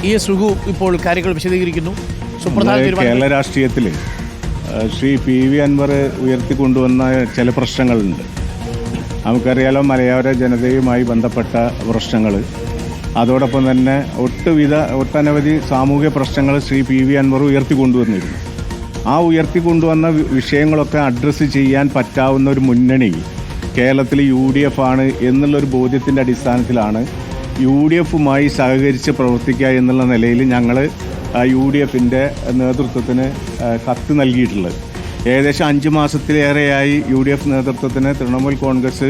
ES Raghu ഇപ്പോൾ കാര്യങ്ങൾ വിശദീകരിക്കുന്നു. കേരള രാഷ്ട്രീയത്തിൽ ശ്രീ PV അൻവർ ഉയർത്തിക്കൊണ്ടുവന്ന ചില പ്രശ്നങ്ങളുണ്ട്. നമുക്കറിയാലോ, മലയോര ജനതയുമായി ബന്ധപ്പെട്ട പ്രശ്നങ്ങൾ, അതോടൊപ്പം തന്നെ ഒട്ടനവധി സാമൂഹിക പ്രശ്നങ്ങൾ ശ്രീ PV അൻവർ ഉയർത്തിക്കൊണ്ടുവന്നിരുന്നു. ആ ഉയർത്തിക്കൊണ്ടുവന്ന വിഷയങ്ങളൊക്കെ അഡ്രസ്സ് ചെയ്യാൻ പറ്റാവുന്ന ഒരു മുന്നണി കേരളത്തിൽ UDF ആണ് എന്നുള്ളൊരു ബോധ്യത്തിൻ്റെ അടിസ്ഥാനത്തിലാണ് UDFുമായി സഹകരിച്ച് പ്രവർത്തിക്കുക എന്നുള്ള നിലയിൽ ഞങ്ങൾ UDFിൻ്റെ നേതൃത്വത്തിന് കത്ത് നൽകിയിട്ടുള്ളത്. ഏകദേശം 5 മാസത്തിലേറെയായി UDF നേതൃത്വത്തിന് തൃണമൂൽ കോൺഗ്രസ്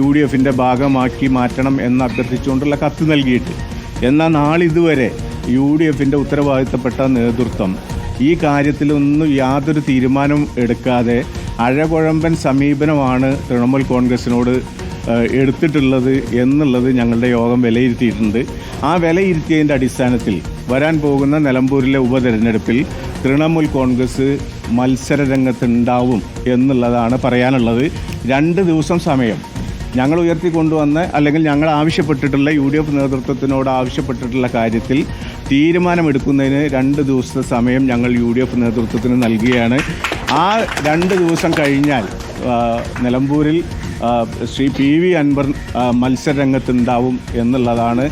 UDFിൻ്റെ ഭാഗമാക്കി മാറ്റണം എന്ന് അഭ്യർത്ഥിച്ചുകൊണ്ടുള്ള കത്ത് നൽകിയിട്ട്. എന്നാൽ നാളിതുവരെ UDFിൻ്റെ ഉത്തരവാദിത്തപ്പെട്ട നേതൃത്വം ഈ കാര്യത്തിലൊന്നും യാതൊരു തീരുമാനം എടുക്കാതെ അഴകുഴമ്പൻ സമീപനമാണ് തൃണമൂൽ കോൺഗ്രസിനോട് എടുത്തിട്ടുള്ളത് എന്നുള്ളത് ഞങ്ങളുടെ യോഗം വിലയിരുത്തിയിട്ടുണ്ട്. ആ വിലയിരുത്തിയതിൻ്റെ അടിസ്ഥാനത്തിൽ വരാൻ പോകുന്ന നിലമ്പൂരിലെ ഉപതെരഞ്ഞെടുപ്പിൽ തൃണമൂൽ കോൺഗ്രസ് മത്സര രംഗത്തുണ്ടാവും എന്നുള്ളതാണ് പറയാനുള്ളത്. 2 ദിവസം സമയം ഞങ്ങൾ ഉയർത്തിക്കൊണ്ടുവന്ന് അല്ലെങ്കിൽ ഞങ്ങൾ ആവശ്യപ്പെട്ടിട്ടുള്ള UDF നേതൃത്വത്തിനോട് ആവശ്യപ്പെട്ടിട്ടുള്ള കാര്യത്തിൽ തീരുമാനമെടുക്കുന്നതിന് 2 ദിവസത്തെ സമയം ഞങ്ങൾ UDF നേതൃത്വത്തിന് നൽകുകയാണ്. ആ 2 ദിവസം കഴിഞ്ഞാൽ നിലമ്പൂരിൽ ശ്രീ PV അൻവർ മത്സരരംഗത്തുണ്ടാവും എന്നുള്ളതാണ്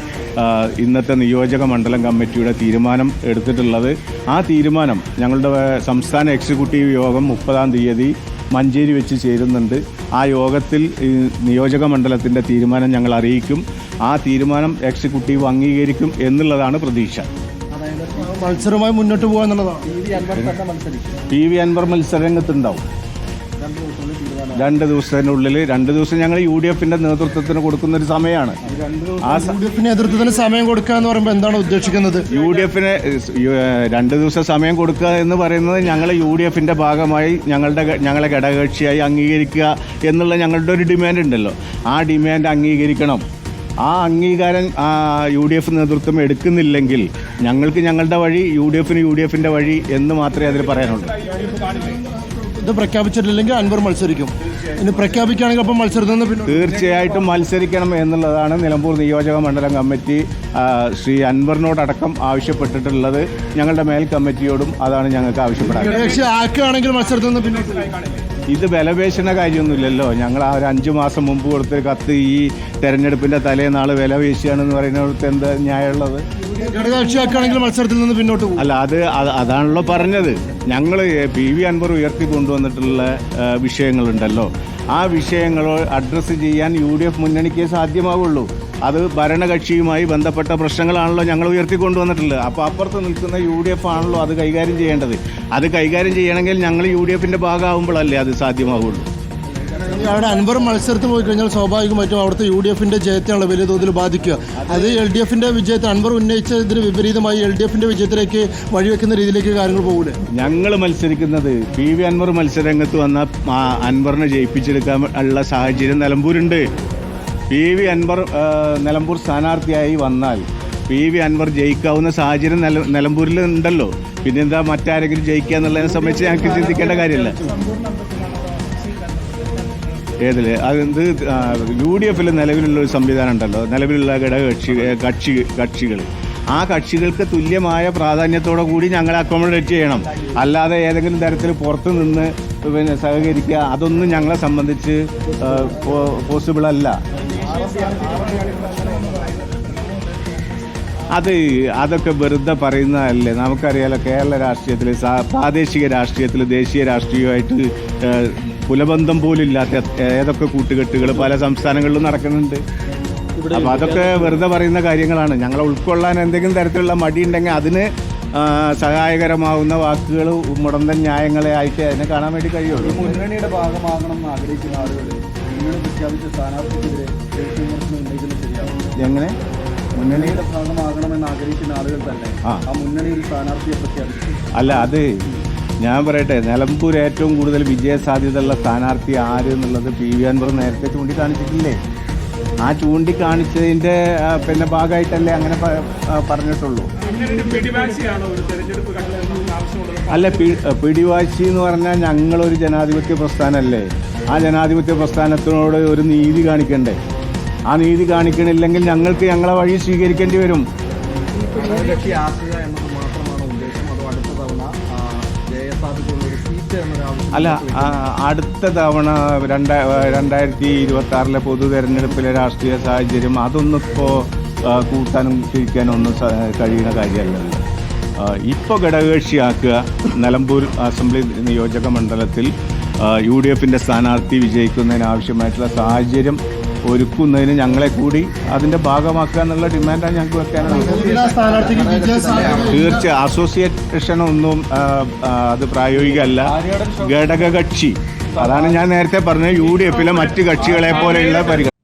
ഇന്നത്തെ നിയോജക മണ്ഡലം കമ്മിറ്റിയുടെ തീരുമാനം എടുത്തിട്ടുള്ളത്. ആ തീരുമാനം ഞങ്ങളുടെ സംസ്ഥാന എക്സിക്യൂട്ടീവ് യോഗം 30-ാം തീയതി മഞ്ചേരി വെച്ച് ചേരുന്നുണ്ട്. ആ യോഗത്തിൽ നിയോജക മണ്ഡലത്തിൻ്റെ തീരുമാനം ഞങ്ങൾ അറിയിക്കും. ആ തീരുമാനം എക്സിക്യൂട്ടീവ് അംഗീകരിക്കും എന്നുള്ളതാണ് പ്രതീക്ഷ. മത്സരമായി മുന്നോട്ട് പോകുക എന്നുള്ളതാണ്. PV അൻവർ മത്സരരംഗത്തുണ്ടാവും 2 ദിവസത്തിനുള്ളിൽ. 2 ദിവസം ഞങ്ങൾ UDFിൻ്റെ നേതൃത്വത്തിന് കൊടുക്കുന്നൊരു സമയമാണ്. UDFിന് നേതൃത്വത്തിന് സമയം കൊടുക്കുക എന്ന് പറയുമ്പോൾ എന്താണ് ഉദ്ദേശിക്കുന്നത്? UDFിന് 2 ദിവസം സമയം കൊടുക്കുക എന്ന് പറയുന്നത് ഞങ്ങൾ UDFിൻ്റെ ഭാഗമായി ഞങ്ങളെ ഘടകകക്ഷിയായി അംഗീകരിക്കുക എന്നുള്ള ഞങ്ങളുടെ ഒരു ഡിമാൻഡ് ഉണ്ടല്ലോ. ആ ഡിമാൻഡ് അംഗീകരിക്കണം. ആ അംഗീകാരം UDF നേതൃത്വം എടുക്കുന്നില്ലെങ്കിൽ ഞങ്ങൾക്ക് ഞങ്ങളുടെ വഴി, UDFിന് UDFിൻ്റെ വഴി എന്ന് മാത്രമേ അതിൽ പറയാനുള്ളൂ. ഇത് പ്രഖ്യാപിച്ചിട്ടില്ലെങ്കിൽ അൻവർ മത്സരിക്കും. ഇനി പ്രഖ്യാപിക്കുകയാണെങ്കിൽ അപ്പം മത്സരത്തിൽ തീർച്ചയായിട്ടും മത്സരിക്കണം എന്നുള്ളതാണ് നിലമ്പൂർ നിയോജക മണ്ഡലം കമ്മിറ്റി ശ്രീ അൻവറിനോടക്കം ആവശ്യപ്പെട്ടിട്ടുള്ളത്. ഞങ്ങളുടെ മേൽ കമ്മിറ്റിയോടും അതാണ് ഞങ്ങൾക്ക് ആവശ്യപ്പെടുന്നത്. മത്സരത്തിൽ ഇത് വിലപേശുന്ന കാര്യമൊന്നുമില്ലല്ലോ. ഞങ്ങൾ ആ ഒരു 5 മാസം മുമ്പ് കൊടുത്തൊരു കത്ത് ഈ തെരഞ്ഞെടുപ്പിൻ്റെ തലേനാൾ വിലപേശുകയാണെന്ന് പറയുന്നിടത്ത് എന്താ ന്യായമുള്ളത്? ഘടകകക്ഷിയാക്കുകയാണെങ്കിൽ മത്സരത്തിൽ നിന്ന് പിന്നോട്ട് പോകും. അല്ല, അതാണല്ലോ പറഞ്ഞത്. ഞങ്ങൾ PV അൻവർ ഉയർത്തി കൊണ്ടുവന്നിട്ടുള്ള വിഷയങ്ങളുണ്ടല്ലോ, ആ വിഷയങ്ങൾ അഡ്രസ്സ് ചെയ്യാൻ UDF മുന്നണിക്ക് സാധ്യമാവുള്ളൂ. അത് ഭരണകക്ഷിയുമായി ബന്ധപ്പെട്ട പ്രശ്നങ്ങളാണല്ലോ ഞങ്ങൾ ഉയർത്തിക്കൊണ്ടുവന്നിട്ടുള്ളത്. അപ്പോൾ അപ്പുറത്ത് നിൽക്കുന്ന UDF ആണല്ലോ അത് കൈകാര്യം ചെയ്യേണ്ടത്. അത് കൈകാര്യം ചെയ്യണമെങ്കിൽ ഞങ്ങൾ UDFിൻ്റെ ഭാഗമാകുമ്പോഴല്ലേ അത് സാധ്യമാവുള്ളൂ. അവിടെ അൻവർ മത്സരത്തിൽ പോയി കഴിഞ്ഞാൽ സ്വാഭാവികമായിട്ടും അവിടുത്തെ UDFിൻ്റെ ജയത്തെയാണ് വലിയ തോതിൽ ബാധിക്കുക. അത് LDFിൻ്റെ വിജയത്തെ അൻവർ ഉന്നയിച്ചതിന് വിപരീതമായി LDFിൻ്റെ വിജയത്തിലേക്ക് വഴിവെക്കുന്ന രീതിയിലേക്ക് കാര്യങ്ങൾ പോകൂലേ? ഞങ്ങൾ മത്സരിക്കുന്നത് PV അൻവർ മത്സരരംഗത്ത് വന്ന അൻവറിനെ ജയിപ്പിച്ചെടുക്കാൻ ഉള്ള സാഹചര്യം നിലമ്പൂരുണ്ട്. PV അൻവർ നിലമ്പൂർ സ്ഥാനാർത്ഥിയായി വന്നാൽ PV അൻവർ ജയിക്കാവുന്ന സാഹചര്യം നിലമ്പൂരിൽ ഉണ്ടല്ലോ. പിന്നെന്താ മറ്റാരെങ്കിലും ജയിക്കുക എന്നുള്ളതിനെ സംബന്ധിച്ച് ഞങ്ങൾക്ക് ചിന്തിക്കേണ്ട കാര്യമില്ല. ഏതിൽ അതെന്ത് UDFിൽ നിലവിലുള്ളൊരു സംവിധാനം ഉണ്ടല്ലോ, നിലവിലുള്ള കക്ഷികൾ, ആ കക്ഷികൾക്ക് തുല്യമായ പ്രാധാന്യത്തോടു കൂടി ഞങ്ങളെ അക്കോമഡേറ്റ് ചെയ്യണം. അല്ലാതെ ഏതെങ്കിലും തരത്തിൽ പുറത്ത് നിന്ന് സഹകരിക്കുക, അതൊന്നും ഞങ്ങളെ സംബന്ധിച്ച് പോസിബിൾ അല്ല. അതൊക്കെ വെറുതെ പറയുന്നതല്ലേ. നമുക്കറിയാലോ, കേരള രാഷ്ട്രീയത്തിൽ, പ്രാദേശിക രാഷ്ട്രീയത്തിൽ, ദേശീയ രാഷ്ട്രീയമായിട്ട് കുലബന്ധം പോലും ഇല്ലാത്ത ഏതൊക്കെ കൂട്ടുകെട്ടുകൾ പല സംസ്ഥാനങ്ങളിലും നടക്കുന്നുണ്ട്. അപ്പോൾ അതൊക്കെ വെറുതെ പറയുന്ന കാര്യങ്ങളാണ്. ഞങ്ങളെ ഉൾക്കൊള്ളാൻ എന്തെങ്കിലും തരത്തിലുള്ള മടിയുണ്ടെങ്കിൽ അതിന് സഹായകരമാവുന്ന വാക്കുകൾ, മുടന്തൻ ന്യായങ്ങളെ ആയിട്ട് അതിനെ കാണാൻ വേണ്ടി കഴിയുള്ളൂ. മുന്നണിയുടെ ഭാഗമാകണം എന്ന് ആഗ്രഹിക്കുന്ന ആളുകൾ മുന്നണി പ്രഖ്യാപിച്ച സ്ഥാനാർത്ഥിക്കെതിരെ ഉന്നയിക്കുന്നത് ശരിയാവും. എങ്ങനെ മുന്നണിയുടെ ഭാഗമാകണമെന്ന് ആഗ്രഹിക്കുന്ന ആളുകൾ തന്നെ ആ മുന്നണിയിൽ സ്ഥാനാർത്ഥിയെ പ്രഖ്യാപിച്ചു? അല്ല, അത് ഞാൻ പറയട്ടെ, നിലമ്പൂർ ഏറ്റവും കൂടുതൽ വിജയസാധ്യതയുള്ള സ്ഥാനാർത്ഥി ആര് എന്നുള്ളത് PV അൻവർ നേരത്തെ ചൂണ്ടിക്കാണിച്ചിട്ടില്ലേ? ആ ചൂണ്ടിക്കാണിച്ചതിൻ്റെ ഭാഗമായിട്ടല്ലേ അങ്ങനെ പറഞ്ഞിട്ടുള്ളൂ. അല്ല, പിടിവാശി എന്ന് പറഞ്ഞാൽ ഞങ്ങളൊരു ജനാധിപത്യ പ്രസ്ഥാനമല്ലേ. ആ ജനാധിപത്യ പ്രസ്ഥാനത്തിനോട് ഒരു നീതി കാണിക്കണ്ടേ? ആ നീതി കാണിക്കണില്ലെങ്കിൽ ഞങ്ങൾക്ക് ഞങ്ങളെ വഴി സ്വീകരിക്കേണ്ടി വരും. ഘടകകക്ഷി ആക്കുക എന്നത് മാത്രമാണ് ഉദ്ദേശം, അതോ അടുത്ത തവണ ജയസാധ്യതയുള്ള ഒരു സീറ്റ് എന്നൊരാവശ്യം? അല്ല, അടുത്ത തവണ 2026 പൊതു തെരഞ്ഞെടുപ്പിലെ രാഷ്ട്രീയ സാഹചര്യം അതൊന്നും ഇപ്പോൾ കൂട്ടാനും തിരിക്കാനും ഒന്നും കഴിയുന്ന കാര്യമല്ലല്ലോ. ഇപ്പോൾ ഘടകകക്ഷിയാക്കുക, നിലമ്പൂർ അസംബ്ലി നിയോജക മണ്ഡലത്തിൽ UDFൻ്റെ സ്ഥാനാർത്ഥി വിജയിക്കുന്നതിനാവശ്യമായിട്ടുള്ള സാഹചര്യം ഒരുക്കുന്നതിന് ഞങ്ങളെ കൂടി അതിൻ്റെ ഭാഗമാക്കുക എന്നുള്ള ഡിമാൻഡാണ് ഞങ്ങൾക്ക് വെക്കാനുള്ളത്. തീർച്ചയായും അസോസിയേഷൻ ഒന്നും അത് പ്രായോഗികമല്ല. ഘടകകക്ഷി, അതാണ് ഞാൻ നേരത്തെ പറഞ്ഞത്, UDFലെ മറ്റ് കക്ഷികളെ പോലെയുള്ള പരിഗണന.